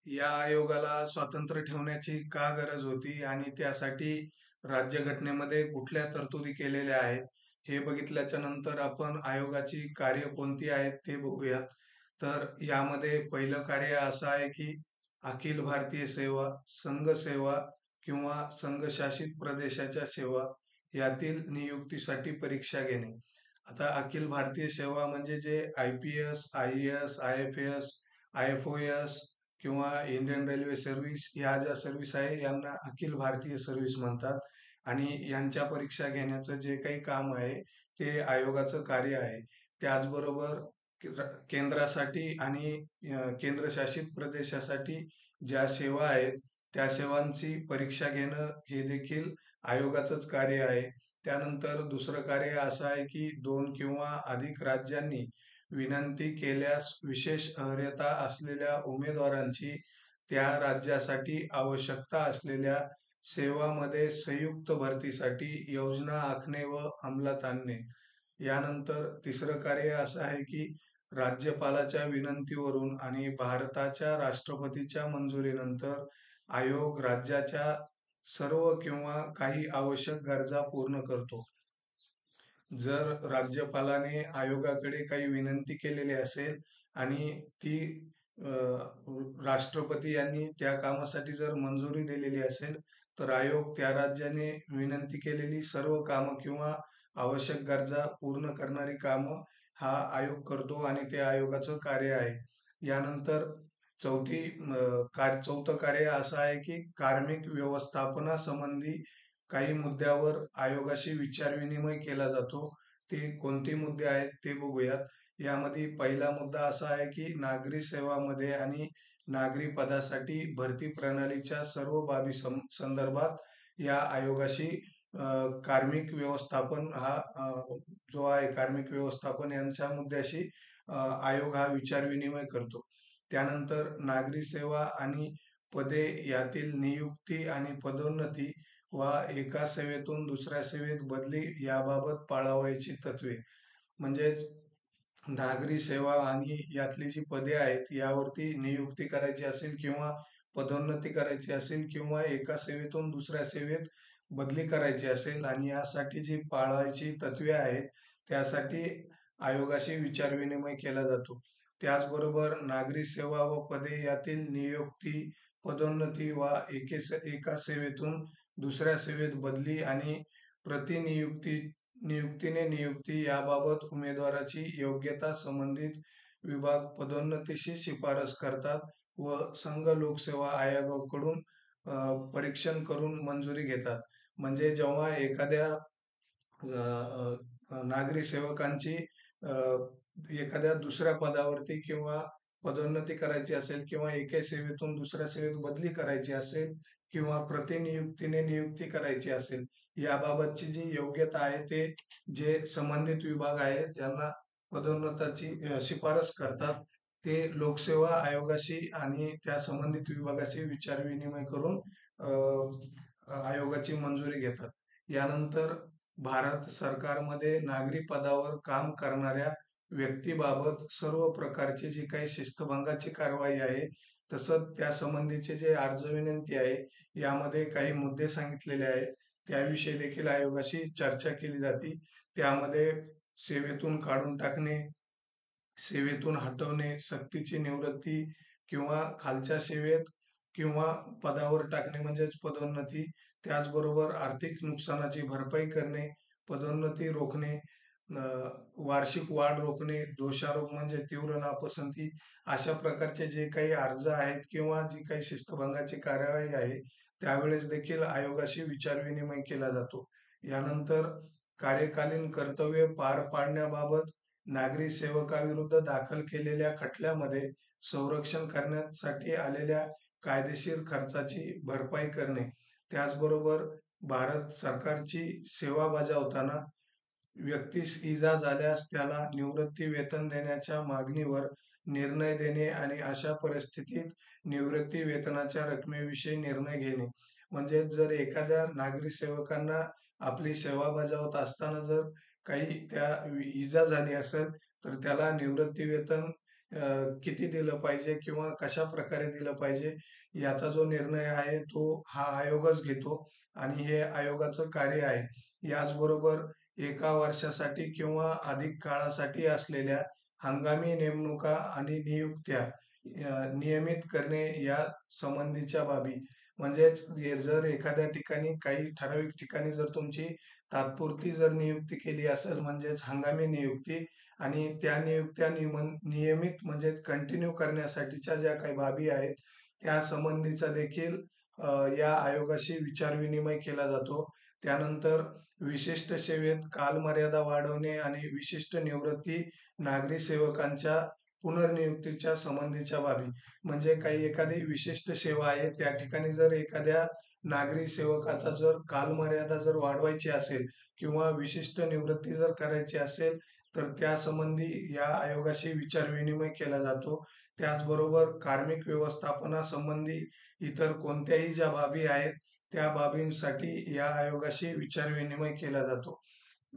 या आयोगाला स्वातंत्र्य ठेवण्याची का गरज होती आणि त्यासाठी राज्यघटनेमध्ये कुठल्या तरतुदी केलेल्या आहेत हे बघितल्याच्या नंतर आपण आयोगाची कार्य कोणती आहेत ते बघूयात. तर यामध्ये पहिलं कार्य असं आहे की अखिल भारतीय सेवा, संघ सेवा किंवा संघशासित प्रदेशाच्या सेवा यातील नियुक्तीसाठी परीक्षा घेणे. आता अखिल भारतीय सेवा म्हणजे जे IPS, IAS, IFS, IFOS किंवा इंडियन रेल्वे सर्व्हिस या ज्या सर्व्हिस आहे यांना अखिल भारतीय सर्व्हिस म्हणतात. आणि यांच्या परीक्षा घेण्याचं जे काही काम आहे ते आयोगाचं कार्य आहे. त्याचबरोबर केंद्रासाठी आणि केंद्रशासित प्रदेशासाठी ज्या सेवा आहेत त्या सेवांची परीक्षा घेणं हे देखील आयोगाचंच कार्य आहे. त्यानंतर दुसरं कार्य असं आहे की दोन किंवा अधिक राज्यांनी विनंती केल्यास विशेष अर्हता असलेल्या उमेदवारांची त्या राज्यासाठी आवश्यकता असलेल्या सेवांमध्ये संयुक्त भरतीसाठी योजना आखणे व अंमलात आणणे. यानंतर तिसरं कार्य असं आहे की राज्यपालाच्या विनंतीवरून आणि भारताच्या राष्ट्रपतीच्या मंजुरीनंतर आयोग राज्याच्या सर्व किंवा काही आवश्यक गरजा पूर्ण करतो. जर राज्यपालाने आयोगाकडे काही विनंती केलेली असेल आणि ती अ, राष्ट्रपती यांनी त्या कामासाठी जर मंजुरी दिलेली असेल, तर आयोग त्या राज्याने विनंती केलेली सर्व कामं किंवा आवश्यक गरजा पूर्ण करणारी कामं हा आयोग करतो आणि ते आयोगाचं कार्य आहे. यानंतर चौथं कार्य असं आहे की कार्मिक व्यवस्थापनासंबंधी काही मुद्द्यावर आयोगाशी विचारविनिमय केला जातो. ते कोणते मुद्दे आहेत ते बघूयात. यामध्ये पहिला मुद्दा असा आहे की नागरी सेवामध्ये आणि नागरी पदासाठी भरती प्रणालीच्या सर्व बाबी संदर्भात या आयोगाशी कार्मिक व्यवस्थापन हा जो आहे कार्मिक व्यवस्थापन यांच्या मुद्द्याशी आयोग हा विचारविनिमय करतो. त्यानंतर नागरी सेवा आणि पदे यातील नियुक्ती आणि पदोन्नती वा एका सेवेतून दुसऱ्या सेवेत बदली याबाबत पाळावयाची तत्वे. म्हणजेच नागरी सेवा आणि यातली जी पदे आहेत यावरती नियुक्ती करायची असेल किंवा पदोन्नती करायची असेल किंवा एका सेवेतून दुसऱ्या सेवेत बदली करायची असेल आणि यासाठी जी पाळायची तत्वे आहेत त्यासाठी आयोगाशी विचारविनिमय केला जातो. त्याचबरोबर नागरी सेवा व पदे यातील नियुक्ती, पदोन्नती वा एका सेवेतून दुसऱ्या सेवेत बदली आणि नियुक्तीने नियुक्ती याबाबत उमेदवाराची योग्यता संबंधित विभाग पदोन्नतीची शिफारस करतात व संघ लोकसेवा आयोगाकडून परीक्षण करून मंजुरी घेतात. म्हणजे जेव्हा एखाद्या नागरी सेवकांची अ, एखाद्या दुसऱ्या पदावरती किंवा पदोन्नती करायची असेल किंवा एका सेवेतून दुसऱ्या सेवेत बदली करायची असेल किंवा प्रतिनियुक्तीने नियुक्ती करायची असेल, याबाबतची जी योग्यता आहे ते जे संबंधित विभाग आहे ज्यांना पदोन्नतीची शिफारस करतात ते लोकसेवा आयोगाशी आणि त्या संबंधित विभागाशी विचारविनिमय करून आयोगाची मंजुरी घेतात. यानंतर भारत सरकारमध्ये नागरी पदावर काम करणाऱ्या व्यक्तीबाबत सर्व प्रकारची जी काही शिस्तभंगाची कारवाई आहे तसंच त्या संबंधीचे जे अर्ज विनंती आहे यामध्ये काही मुद्दे सांगितलेले आहेत. त्याविषयी देखील आयोगाशी चर्चा केली जाते. त्यामध्ये सेवेतून काढून टाकणे, सेवेतून हटवणे, सक्तीची निवृत्ती किंवा खालच्या सेवेत किंवा पदावर टाकणे म्हणजेच पदोन्नती, त्याचबरोबर आर्थिक नुकसानाची भरपाई करणे, पदोन्नती रोखणे, अ, वार्षिक वाढ रोखणे, दोषारोप म्हणजे तीव्र नापसंती, अशा प्रकारचे जे काही अर्ज आहेत किंवा जी काही शिस्तभंगाची कार्यवाही आहे त्यावेळेस देखील आयोगाशी विचारविनिमय केला जातो. यानंतर कार्यकालीन कर्तव्ये पार पाडण्याबाबत नागरी सेवकाविरुद्ध दाखल केलेल्या खटल्यामध्ये संरक्षण करण्यासाठी आलेल्या कायदेशीर खर्चाची भरपाई करणे. त्याचबरोबर भारत सरकारची सेवा बजावताना व्यक्तीस इजा झाल्यास त्याला निवृत्ती वेतन देण्याच्या मागणीवर निर्णय देणे आणि अशा परिस्थितीत निवृत्ती वेतनाच्या रकमेविषयी निर्णय घेणे. म्हणजे जर एखाद्या नागरी सेवकांना आपली सेवा बजावत असताना जर काही त्या इजा झाली असेल तर त्याला निवृत्ती वेतन किती दिलं पाहिजे किंवा कशा प्रकारे दिलं पाहिजे याचा जो निर्णय आहे तो हा आयोगच घेतो आणि हे आयोगाचं कार्य आहे. याचबरोबर एका वर्षासाठी किंवा अधिक काळासाठी असलेल्या हंगामी नेमणुका आणि नियुक्त्या नियमित करणे या संबंधीच्या बाबी. म्हणजेच जर एखाद्या ठिकाणी काही ठराविक ठिकाणी जर तुमची तात्पुरती जर नियुक्ती केली असेल म्हणजेच हंगामी नियुक्ती आणि त्या नियुक्त्या नियमित म्हणजे कंटिन्यू करण्यासाठीच्या ज्या काही बाबी आहेत त्या संबंधीचा देखील या आयोगाशी विचारविनिमय केला जातो. त्यानंतर विशिष्ट सेवेत कालमर्यादा वाढवणे आणि विशिष्ट निवृत्ती नागरी सेवकांच्या पुनर्नियुक्तीच्या संबंधीच्या बाबी. म्हणजे काही एखादी विशिष्ट सेवा आहे त्या ठिकाणी जर एखाद्या नागरी सेवकाचा जर कालमर्यादा जर वाढवायची असेल किंवा विशिष्ट निवृत्ती जर करायची असेल तर त्यासंबंधी या आयोगाशी विचारविनिमय केला जातो. त्याचबरोबर कार्मिक व्यवस्थापनासंबंधी इतर कोणत्याही ज्या बाबी आहेत त्या बाबींसाठी या आयोगाशी विचारविनिमय केला जातो.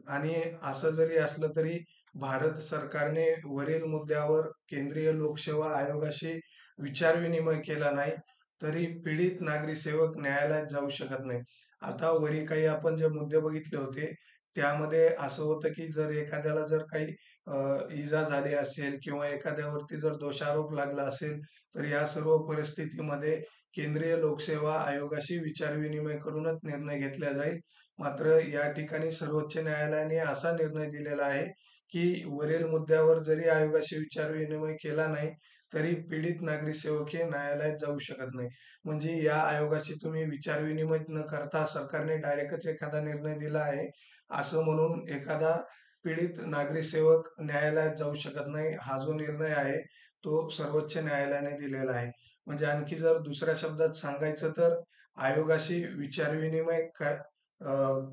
आणि असं जरी असलं तरी भारत सरकारने वरील मुद्द्यावर केंद्रीय लोकसेवा आयोगाशी विचारविनिमय केला नाही तरी पीडित नागरी सेवक न्यायालयात जाऊ शकत नाही. आता वरी काही आपण जे मुद्दे बघितले होते त्यामध्ये असं होतं की जर एखाद्याला जर काही इजा झाली असेल किंवा एखाद्यावरती जर दोषारोप लागला असेल तर या सर्व परिस्थितीमध्ये केंद्रीय लोकसेवा आयोगाशी विचारविनिमय करूनच निर्णय घेतला जाईल. मात्र या ठिकाणी सर्वोच्च न्यायालयाने असा निर्णय दिलेला आहे की वरील मुद्द्यावर जरी आयोगाशी विचारविनिमय केला नाही तरी पीडित नागरी सेवक हे न्यायालयात जाऊ शकत नाही. म्हणजे या आयोगाशी तुम्ही विचारविनिमय न करता सरकारने डायरेक्टच एखादा निर्णय दिला आहे असं म्हणून एखादा पीडित नागरी सेवक न्यायालयात जाऊ शकत नाही. हा जो निर्णय आहे तो सर्वोच्च न्यायालयाने दिलेला आहे. म्हणजे आणखी जर दुसऱ्या शब्दात सांगायचं तर आयोगाशी विचारविनिमय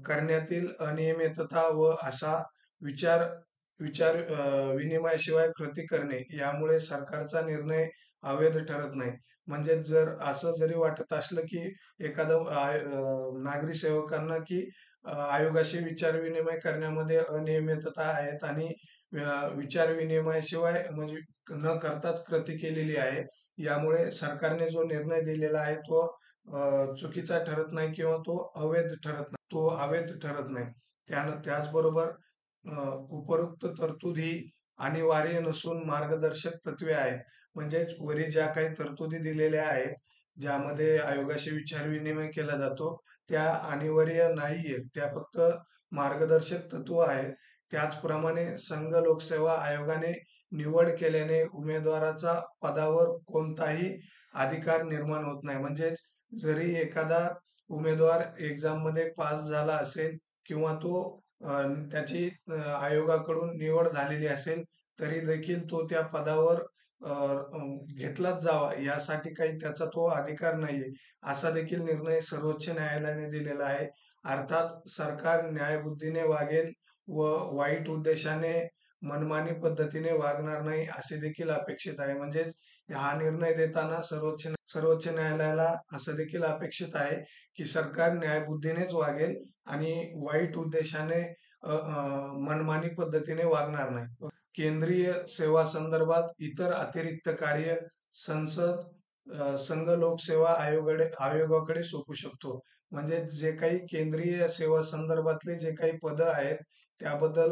करण्यातील अनियमितता व असा विचार विचार विनिमयाशिवाय कृती करणे यामुळे सरकारचा निर्णय अवैध ठरत नाही. म्हणजे जर असं जरी वाटत असलं की एखादं नागरी सेवकांना की आयोगाशी विचारविनिमय करण्यामध्ये अनियमितता आहेत आणि विचारविनिमयाशिवाय म्हणजे न करताच कृती केलेली आहे. यामुळे सरकारने जो निर्णय दिलेला आहे तो चुकीचा ठरत नाही किंवा तो अवैध ठरत नाही. तो अवैध ठरत नाही. त्याचबरोबर उपरोक्त तरतुदी अनिवार्य नसून मार्गदर्शक तत्वे आहेत. म्हणजेच वरील ज्या काही तरतुदी दिलेल्या आहेत, ज्यामध्ये आयोगाशी विचारविनिमय केला जातो, त्या अनिवार्य नाहीयेत. त्या फक्त मार्गदर्शक तत्व आहेत. त्याचप्रमाणे संघ लोकसेवा आयोगाने निवड केल्याने उमेदवाराचा पदावर कोणताही अधिकार निर्माण होत नाही. म्हणजेच जरी एखादा उमेदवार एक्झाममध्ये पास झाला असेल किंवा तो त्याची आयोगाकडून निवड झालेली असेल, तरी देखील तो त्या पदावर घेतलाच जावा यासाठी काही त्याचा तो अधिकार नाहीये. असा देखील निर्णय सर्वोच्च न्यायालयाने दिलेला आहे. अर्थात सरकार न्यायबुद्धीने वागेल व वाईट उद्देशाने मनमानी पद्धतीने वागणार नाही असे देखील अपेक्षित आहे. म्हणजेच हा निर्णय देताना सर्वोच्च न्यायालयाला असं देखील अपेक्षित आहे की सरकार न्यायबुद्धीनेच वागेल आणि वाईट उद्देशाने मनमानी पद्धतीने वागणार नाही. केंद्रीय सेवा संदर्भात इतर अतिरिक्त कार्य संसद संघ लोकसेवा आयोगाकडे सोपू शकतो. म्हणजे जे काही केंद्रीय सेवा संदर्भातले जे काही पद आहेत त्याबद्दल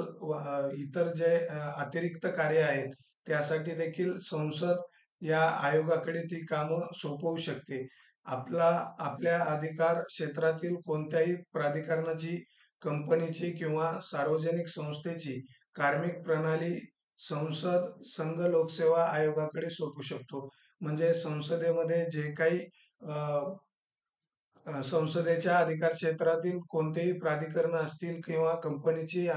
इतर जे अतिरिक्त कार्य आहेत त्यासाठी देखील संसद या आयोगाकडे ती कामं सोपवू शकते. आपल्या अधिकार क्षेत्रातील कोणत्याही प्राधिकरणाची, कंपनीची किंवा सार्वजनिक संस्थेची कार्मिक प्रणाली संसद संघ लोकसेवा आयोगाकडे सोपवू शकतो. म्हणजे संसदेमध्ये जे काही संसदेच्या अधिकार क्षेत्रातील कोणतेही प्राधिकरण असतील किंवा कंपनीची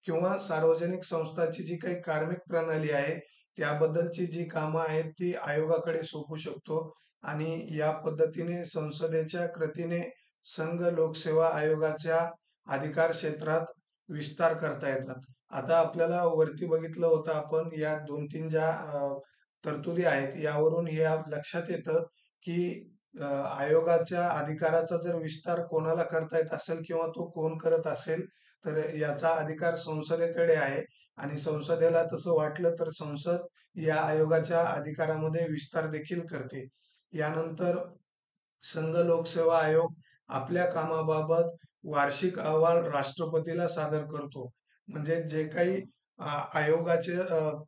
किंवा सार्वजनिक संस्थांची जी काही कार्मिक प्रणाली आहे त्याबद्दलची जी कामं आहेत ती आयोगाकडे सोपवू शकतो आणि या पद्धतीने संसदेच्या कृतीने संघ लोकसेवा आयोगाच्या अधिकार क्षेत्रात विस्तार करता येतात. आता आपल्याला वरती बघितलं होतं आपण या 2-3 ज्या तरतुदी आहेत यावरून हे लक्षात येतं की आयोगाच्या अधिकाराचा जर विस्तार कोणाला करता येत असेल किंवा तो कोण करत असेल तर याचा अधिकार संसदेकडे आहे. आणि संसदेला तसं वाटलं तर संसद या आयोगाच्या अधिकारामध्ये विस्तार देखील करते. यानंतर संघ लोकसेवा आयोग आपल्या कामाबाबत वार्षिक अहवाल राष्ट्रपतीला सादर करतो. म्हणजे जे काही आयोगाचे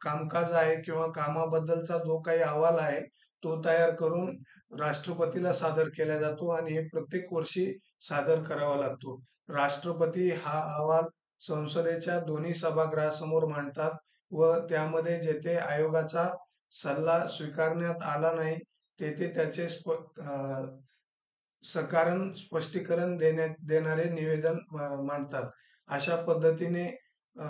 कामकाज आहे किंवा कामाबद्दलचा जो काही अहवाल आहे तो तयार करून राष्ट्रपतीला सादर केला जातो आणि हे प्रत्येक वर्षी सादर करावा लागतो. राष्ट्रपती हा अहवाल संसदेच्या दोन्ही सभागृहासमोर मांडतात व त्यामध्ये जेथे आयोगाचा सल्ला स्वीकारण्यात आला नाही तेथे त्याचे सकारण स्पष्टीकरण देणारे निवेदन मांडतात. अशा पद्धतीने अ,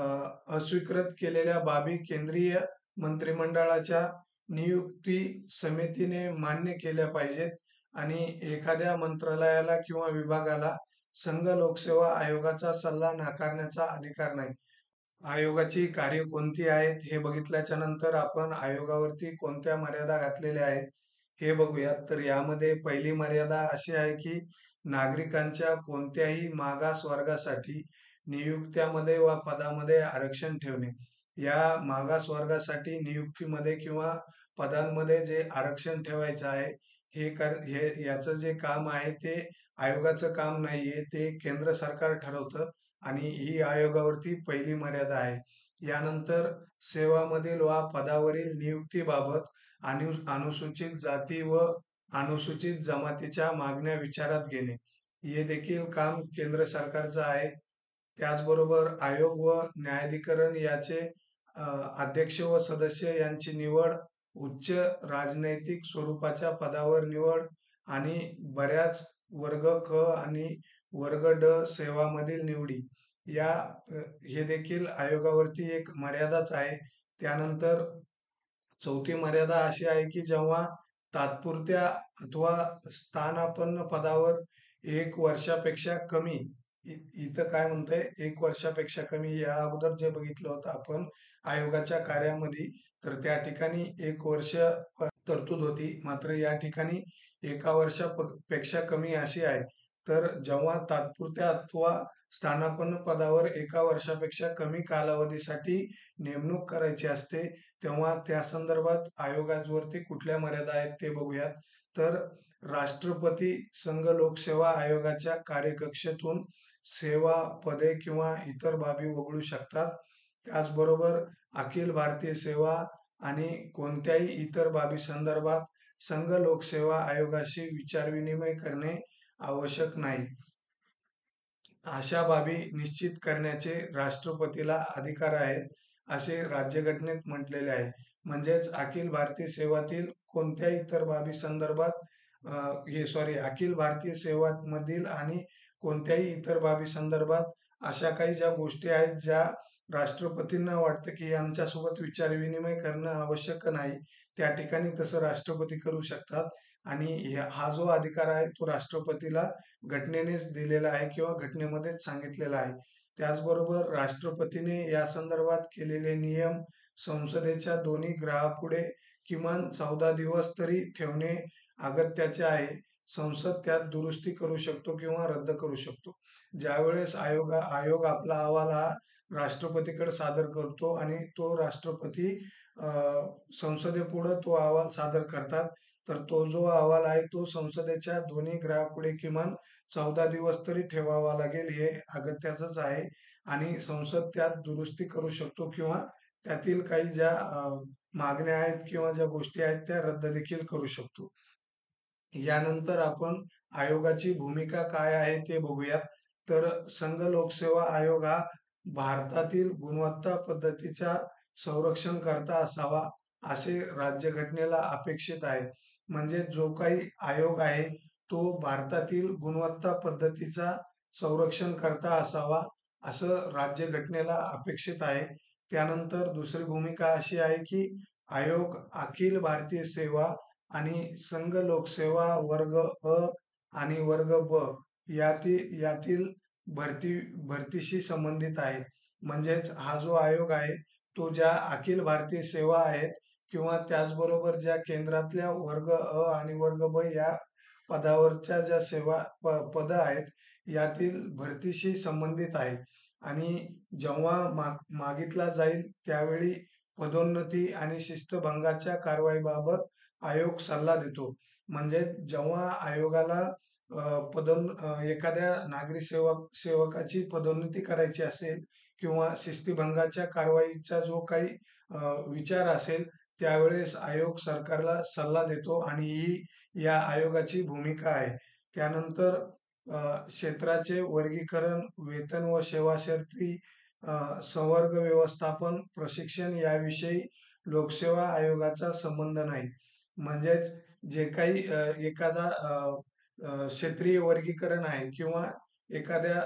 अस्वीकृत केलेल्या बाबी केंद्रीय मंत्रिमंडळाच्या नियुक्ती समितीने मान्य केल्या पाहिजेत आणि एखाद्या मंत्रालयाला किंवा विभागाला संघ लोकसेवा आयोगाचा सल्ला नाकारण्याचा अधिकार नाही. आयोगाची कार्य कोणती आहेत हे बघितल्याच्या नंतर आपण आयोगावरती कोणत्या मर्यादा घातलेल्या आहेत हे बघूयात. तर यामध्ये पहिली मर्यादा अशी आहे की नागरिकांच्या कोणत्याही मागास वर्गासाठी नियुक्त्यामध्ये वा पदामध्ये आरक्षण ठेवणे. या मागास वर्गासाठी नियुक्तीमध्ये किंवा पदांमध्ये जे आरक्षण ठेवायचं आहे हे याचं जे काम आहे ते आयोगाचं काम नाहीये, ते केंद्र सरकार ठरवतं आणि ही आयोगावरती पहिली मर्यादा आहे. यानंतर सेवामधील वा पदावरील नियुक्तीबाबत अनुसूचित जाती व अनुसूचित जमातीच्या मागण्या विचारात घेणे हे देखील काम केंद्र सरकारचं आहे. त्याचबरोबर आयोग व न्यायाधिकरण याचे अध्यक्ष व सदस्य यांची निवड, उच्च राजनैतिक स्वरूपाच्या पदावर निवड आणि बऱ्याच वर्ग क आणि वर्ग ड सेवामधील निवडी या हे देखील आयोगावरती एक मर्यादाच आहे. त्यानंतर चौथी मर्यादा अशी आहे की जेव्हा तात्पुरत्या अथवा स्थानापन्न पदावर 1 वर्षापेक्षा कमी इथं काय म्हणतंय 1 वर्षापेक्षा कमी या अगोदर जे बघितलं होतं आपण आयोगाच्या कार्यामध्ये तर त्या ठिकाणी 1 वर्ष तरतूद होती. मात्र या ठिकाणी 1 वर्षापेक्षा कमी अशी आहे. तर जेव्हा तात्पुरत्या अथवा स्थानापन्न पदावर 1 वर्षापेक्षा कमी कालावधीसाठी नेमणूक करायची असते तेव्हा त्या संदर्भात आयोगावरती कुठल्या मर्यादा आहेत ते बघूयात. तर राष्ट्रपती संघ लोकसेवा आयोगाच्या कार्यकक्षेतून सेवा, पदे किंवा इतर बाबी वगळू शकतात. त्याचबरोबर अखिल भारतीय सेवा आणि कोणत्याही इतर बाबी संदर्भात संघ लोकसेवा आयोगाशी विचारविनिमय करणे आवश्यक नाही. अशा बाबी निश्चित करण्याचे राष्ट्रपतीला अधिकार आहेत असे राज्यघटनेत म्हटलेले आहे. म्हणजेच अखिल भारतीय सेवातील कोणत्याही इतर बाबी संदर्भात अखिल भारतीय सेवांमधील आणि कोणत्याही इतर बाबी संदर्भात अशा काही ज्या गोष्टी आहेत ज्या राष्ट्रपतींना वाटतं की आमच्यासोबत विचारविनिमय करणं आवश्यक नाही त्या ठिकाणी तसं राष्ट्रपती करू शकतात आणि हा जो अधिकार आहे तो राष्ट्रपतीला घटनेनेच दिलेला आहे किंवा घटनेमध्येच सांगितलेला आहे. त्याचबरोबर राष्ट्रपतीने या संदर्भात केलेले नियम संसदेच्या दोन्ही गृहापुढे किमान 14 दिवस तरी ठेवणे अगत्याचे आहे. संसद त्यात दुरुस्ती करू शकतो किंवा रद्द करू शकतो. ज्यावेळेस आयोग आपला अहवाल हा राष्ट्रपतीकडे सादर करतो आणि तो राष्ट्रपती संसदेपुढे तो अहवाल सादर करतात. तर तो जो अहवाल आहे तो संसदेच्या दोन्ही गृहापुढे किमान 14 दिवस तरी ठेवावा लागेल हे अगत्याचंच आहे आणि संसद त्यात दुरुस्ती करू शकतो किंवा त्यातील काही ज्या मागण्या आहेत किंवा ज्या गोष्टी आहेत त्या रद्द देखील करू शकतो. यानंतर आपण आयोगाची भूमिका काय आहे ते बघूयात. तर संघ लोकसेवा आयोग हा भारतातील गुणवत्ता पद्धतीचा संरक्षण करता असावा असे राज्यघटनेला अपेक्षित आहे. म्हणजे जो काही आयोग आहे तो भारतातील गुणवत्ता पद्धतीचा संरक्षण करता असावा असं राज्यघटनेला अपेक्षित आहे. त्यानंतर दुसरी भूमिका अशी आहे की आयोग अखिल भारतीय सेवा आणि संघ लोकसेवा वर्ग अ आणि वर्ग ब यातील भरतीशी संबंधित आहे. म्हणजेच हा जो आयोग आहे तो ज्या अखिल भारतीय सेवा आहेत किंवा त्याचबरोबर ज्या केंद्रातल्या वर्ग अ आणि वर्ग ब या पदावरच्या ज्या पद आहेत यातील भरतीशी संबंधित आहे. आणि जेव्हा मागितला जाईल त्यावेळी पदोन्नती आणि शिस्तभंगाच्या कारवाईबाबत आयोग सल्ला देतो. म्हणजे जेव्हा आयोगाला एखाद्या नागरी सेवकाची पदोन्नती करायची असेल किंवा शिस्तीभंगाच्या कारवाईचा जो काही विचार असेल, त्यावेळेस आयोग सरकारला सल्ला देतो आणि ही या आयोगाची भूमिका आहे. त्यानंतर क्षेत्राचे वर्गीकरण, वेतन व सेवा शर्ती, संवर्ग व्यवस्थापन, प्रशिक्षण याविषयी लोकसेवा आयोगाचा संबंध नाही. म्हणजेच जे काही एखादा क्षेत्रीय वर्गीकरण आहे किंवा एखाद्या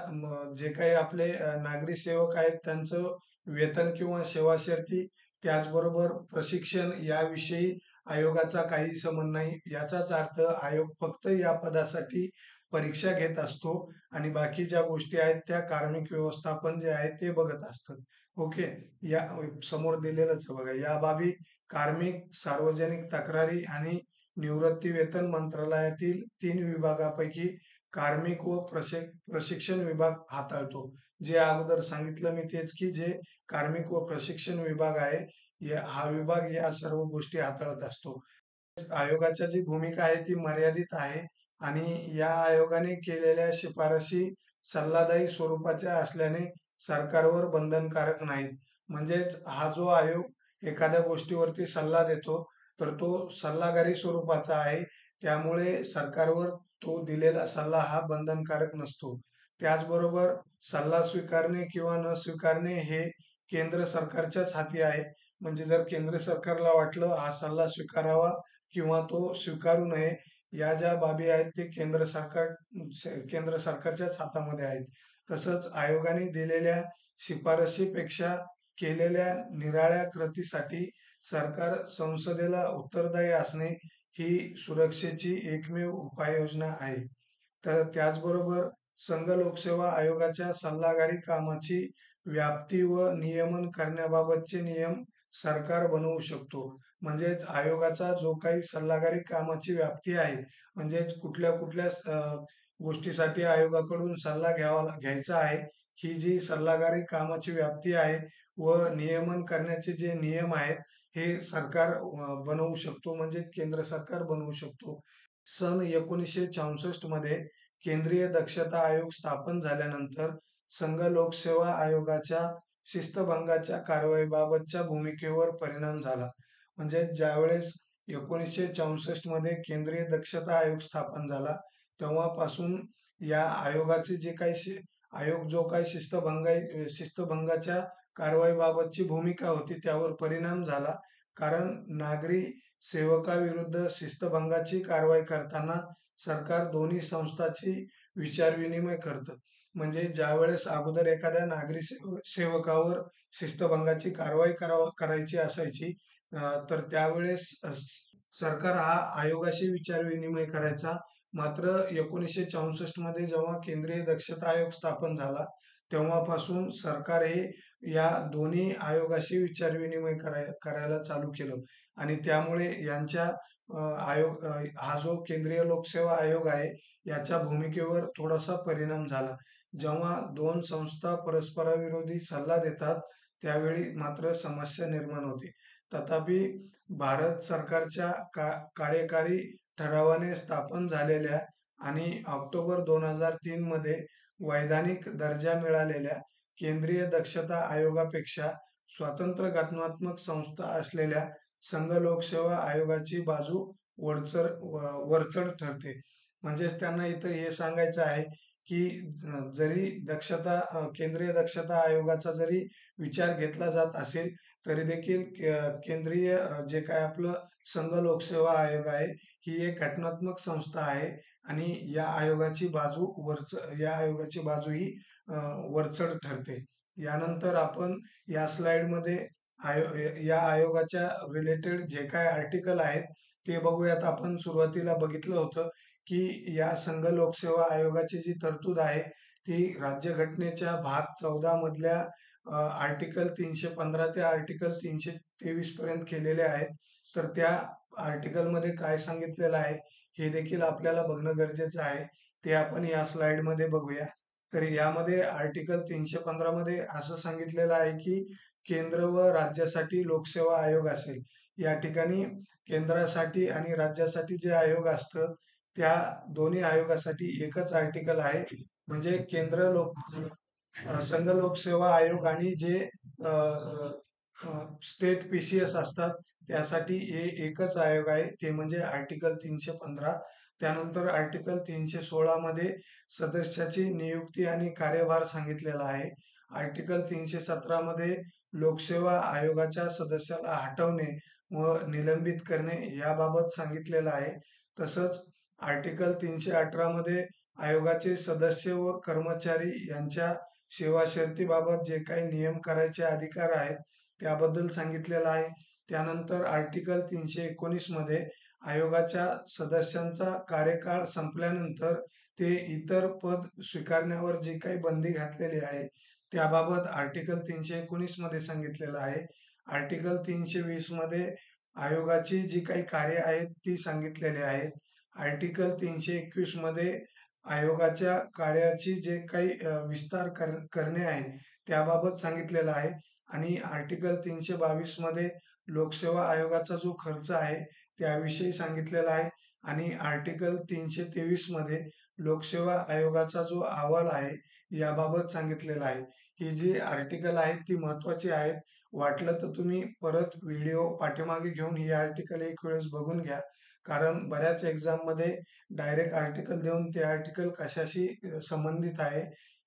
जे काही आपले नागरी सेवक आहेत त्यांचं वेतन किंवा सेवा शर्ती, त्याचबरोबर प्रशिक्षण याविषयी आयोगाचा काही संबंध नाही. याचाच अर्थ आयोग फक्त या पदासाठी परीक्षा घेत असतो आणि बाकी ज्या गोष्टी आहेत त्या कार्मिक व्यवस्थापन जे आहे ते बघत असतं. ओके. या समोर दिलेलंच आहे बघा. या बाबी कार्मिक, सार्वजनिक तक्रारी आणि निवृत्ती वेतन मंत्रालयातील 3 विभागापैकी कार्मिक व प्रशिक्षण विभाग हाताळतो. जे अगोदर सांगितलं मी तेच की जे कार्मिक व प्रशिक्षण विभाग आहे, हा विभाग या सर्व गोष्टी हाताळत असतो. आयोगाची जी भूमिका आहे ती मर्यादित आहे आणि या आयोगाने केलेल्या शिफारशी सल्लादायी स्वरूपाच्या असल्याने सरकारवर बंधनकारक नाहीत. म्हणजेच हा जो आयोग एखाद्या गोष्टीवरती सल्ला देतो तर तो सल्लागारी स्वरूपाचा आहे. त्यामुळे सरकारवर तो दिलेला सल्ला हा बंधनकारक नसतो. त्याचबरोबर सल्ला स्वीकारणे किंवा न स्वीकारणे हे केंद्र सरकारच्याच हाती आहे. म्हणजे जर केंद्र सरकारला वाटलं हा सल्ला स्वीकारावा किंवा तो स्वीकारू नये, या ज्या बाबी आहेत ते केंद्र सरकारच्याच हातामध्ये आहेत. तसंच आयोगाने दिलेल्या शिफारशीपेक्षा केलेल्या निराळ्या कृतीसाठी सरकार संसदेला उत्तरदायी असणे ही सुरक्षेची एकमेव उपाययोजना आहे. तर त्याचबरोबर संघ लोकसेवा आयोगाच्या सल्लागारी कामाची व्याप्ती व नियमन करण्याबाबतचे नियम सरकार बनवू शकतो. म्हणजेच आयोगाचा जो काही सल्लागारी कामाची व्याप्ती आहे, म्हणजेच कुठल्या कुठल्या गोष्टीसाठी आयोगाकडून सल्ला घ्यायचा आहे, ही जी सल्लागारी कामाची व्याप्ती आहे व नियमन करण्याचे जे नियम आहेत, हे सरकार बनवू शकतो. म्हणजे केंद्र सरकार बनवू शकतो. सन 1964 मध्ये केंद्रीय दक्षता आयोग स्थापन झाल्यानंतर संघ लोकसेवा आयोगाच्या शिस्तभंगाच्या कारवाईबाबतच्या भूमिकेवर परिणाम झाला. म्हणजे ज्यावेळेस 1964 मध्ये केंद्रीय दक्षता आयोग स्थापन झाला, तेव्हापासून या आयोगाचे जे काही आयोग जो काही शिस्तभंगाच्या कारवाईबाबतची भूमिका होती त्यावर परिणाम झाला. कारण नागरी सेवकाविरुद्ध शिस्तभंगाची कारवाई करताना सरकार दोन्ही संस्थांची विचारविनिमय करतं. म्हणजे ज्यावेळेस अगोदर एखाद्या नागरी सेवकावर शिस्तभंगाची कारवाई करायची असायची, तर त्यावेळेस सरकार हा आयोगाशी विचारविनिमय करायचा. मात्र 1964 मध्ये जेव्हा केंद्रीय दक्षता आयोग स्थापन झाला, तेव्हापासून सरकार हे या दोन्ही आयोगाशी विचारविनिमय करायला चालू केलं आणि त्यामुळे यांच्या हा जो केंद्रीय लोकसेवा आयोग आहे याच्या भूमिकेवर थोडासा परिणाम झाला. जेव्हा दोन संस्था परस्पराविरोधी सल्ला देतात त्यावेळी मात्र समस्या निर्माण होते. तथापि भारत सरकारच्या कार्यकारी ठरावाने स्थापन झालेल्या आणि ऑक्टोबर 2003 मध्ये वैधानिक दर्जा मिळालेल्या केंद्रीय दक्षता आयोगापेक्षा स्वतंत्र घटनात्मक संस्था असलेल्या संघ लोकसेवा आयोगाची बाजू वरचढ ठरते. म्हणजेच त्यांना इथं हे सांगायचं आहे की जरी केंद्रीय दक्षता आयोगाचा जरी विचार घेतला जात असेल तरी देखील केंद्रीय जे काय आपलं संघ लोकसेवा आयोग आहे ही एक घटनात्मक संस्था आहे आणि या आयोगाची बाजू ही वरचढ ठरते. यानंतर आपण या स्लाइडमध्ये या आयोगाच्या रिलेटेड जे काय आर्टिकल आहेत ते बघूयात. आपण सुरुवातीला बघितलं होतं की या संघ लोकसेवा आयोगाची जी तरतूद आहे ती राज्यघटनेच्या भाग 14 मधल्या आर्टिकल 315 ते आर्टिकल 323 पर्यंत केलेले आहेत. तर त्या आर्टिकल मध्ये काय सांगितलेलं आहे हे देखील आपल्याला बघणं गरजेचं आहे. ते आपण या स्लाइड मध्ये बघूया. तर यामध्ये आर्टिकल 315 मध्ये असं सांगितलेलं आहे की केंद्र व राज्यासाठी लोकसेवा आयोग असेल. या ठिकाणी केंद्रासाठी आणि राज्यासाठी जे आयोग असतं त्या दोन्ही आयोगासाठी एकच आर्टिकल आहे. म्हणजे संघ लोकसेवा आयोग आणि जे स्टेट पीसीएस असतात त्यासाठी हे एकच आयोग आहे, ते म्हणजे आर्टिकल 315. त्यानंतर आर्टिकल 316 मध्ये सदस्याची नियुक्ती आणि कार्यभार सांगितलेला आहे. आर्टिकल 317 मध्ये लोकसेवा आयोगाच्या सदस्याला हटवणे व निलंबित करणे याबाबत सांगितलेलं आहे. तसंच आर्टिकल 318 मध्ये आयोगाचे सदस्य व कर्मचारी यांच्या सेवा शर्तीबाबत जे काही नियम करायचे अधिकार आहेत त्याबद्दल सांगितलेलं आहे. त्यानंतर आर्टिकल 319 मध्ये आयोगाच्या सदस्यांचा कार्यकाळ संपल्यानंतर ते इतर पद स्वीकारण्यावर जी काही बंदी घातलेली आहे त्याबाबत आर्टिकल 319 मध्ये सांगितलेलं आहे. आर्टिकल 320 मध्ये आयोगाची जी काही कार्य आहेत ती सांगितलेली आहेत. आर्टिकल 321 मध्ये आयोगाच्या कार्याची जे काही विस्तार करणे आहे त्याबाबत सांगितलेलं आहे. आणि आर्टिकल 322 मध्ये लोकसेवा आयोगाचा जो खर्च आहे त्याविषयी सांगितलेला आहे. आणि आर्टिकल 323 मध्ये लोकसेवा आयोगाचा जो अहवाल आहे याबाबत सांगितलेला आहे. ही जी आर्टिकल आहेत ती महत्वाची आहेत. वाटलं तर तुम्ही परत व्हिडिओ पाठीमागे घेऊन ही आर्टिकल एक वेळेस बघून घ्या. कारण बऱ्याच एक्झाम मध्ये डायरेक्ट आर्टिकल देऊन ते आर्टिकल कशाशी संबंधित आहे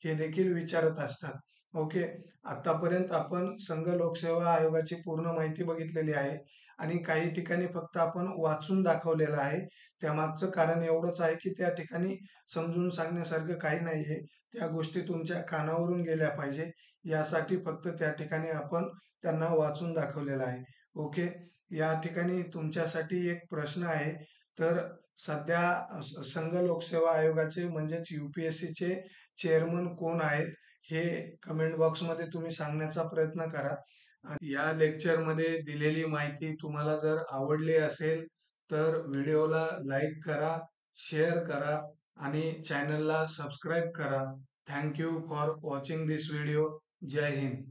हे देखील विचारत असतात. ओके. आतापर्यंत आपण संघ लोकसेवा आयोगाची पूर्ण माहिती बघितलेली आहे आणि काही ठिकाणी फक्त आपण वाचून दाखवलेलं आहे. त्यामागचं कारण एवढंच आहे की त्या ठिकाणी समजून सांगण्यासारखं काही नाहीये. त्या गोष्टी तुमच्या कानावरून गेल्या पाहिजे यासाठी फक्त त्या ठिकाणी आपण त्यांना वाचून दाखवलेलं आहे. ओके. या ठिकाणी तुमच्यासाठी एक प्रश्न आहे. तर सध्या संघ लोकसेवा आयोगाचे म्हणजेच चे चेअरमन कोण आहेत हे कमेंट बॉक्समध्ये तुम्ही सांगण्याचा प्रयत्न करा. आणि या लेक्चरमध्ये दिलेली माहिती तुम्हाला जर आवडली असेल तर व्हिडिओला लाईक करा, शेअर करा आणि चॅनलला सबस्क्राईब करा. Thank you for watching this video. जय हिंद.